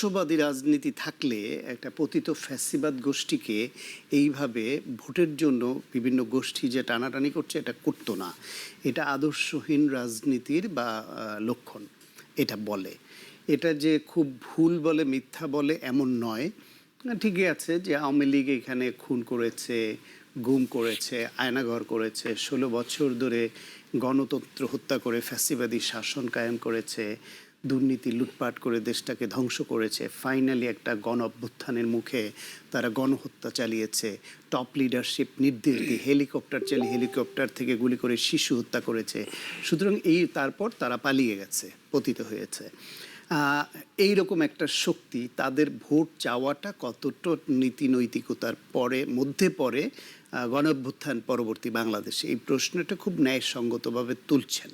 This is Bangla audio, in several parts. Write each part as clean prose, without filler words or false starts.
আদর্শবাদী রাজনীতি থাকলে একটা পতিত ফ্যাসিবাদ গোষ্ঠীকে এইভাবে ভোটের জন্য বিভিন্ন গোষ্ঠী যে টানাটানি করছে এটা করতো না। এটা আদর্শহীন রাজনীতির বা লক্ষণ এটা বলে। এটা যে খুব ভুল বলে মিথ্যা বলে এমন নয়। ঠিকই আছে যে আওয়ামী লীগ এখানে খুন করেছে, গুম করেছে, আয়নাঘর করেছে, 16 বছর ধরে গণতন্ত্র হত্যা করে ফ্যাসিবাদী শাসন কায়েম করেছে, দুর্নীতি লুটপাট করে দেশটাকে ধ্বংস করেছে। ফাইনালি একটা গণ অভ্যুত্থানের মুখে তারা গণহত্যা চালিয়েছে, টপ লিডারশিপ নির্দেশ দিয়ে হেলিকপ্টার চালিয়ে হেলিকপ্টার থেকে গুলি করে শিশু হত্যা করেছে। সুতরাং তারপর তারা পালিয়ে গেছে, পতিত হয়েছে। এইরকম একটা শক্তি তাদের ভোট চাওয়াটা কতটা নীতি নৈতিকতার মধ্যে পড়ে গণঅভ্যুত্থান পরবর্তী বাংলাদেশে, এই প্রশ্নটা খুব ন্যায়সঙ্গতভাবে তুলছেন।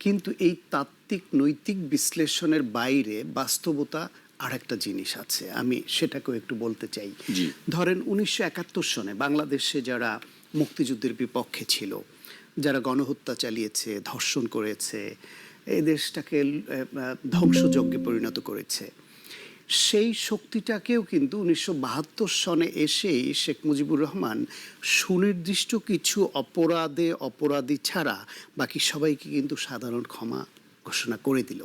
কিন্তু এই তাত্ত্বিক নৈতিক বিশ্লেষণের বাইরে বাস্তবতা আর একটা জিনিস আছে, আমি সেটাকেও একটু বলতে চাই। ধরেন 1971 সনে বাংলাদেশে যারা মুক্তিযুদ্ধের বিপক্ষে ছিল, যারা গণহত্যা চালিয়েছে, ধর্ষণ করেছে, এই দেশটাকে ধ্বংসযজ্ঞে পরিণত করেছে, সেই শক্তিটাকেও কিন্তু 1972 সনে এসেই শেখ মুজিবুর রহমান সুনির্দিষ্ট কিছু অপরাধী ছাড়া বাকি সবাইকে কিন্তু সাধারণ ক্ষমা ঘোষণা করে দিল।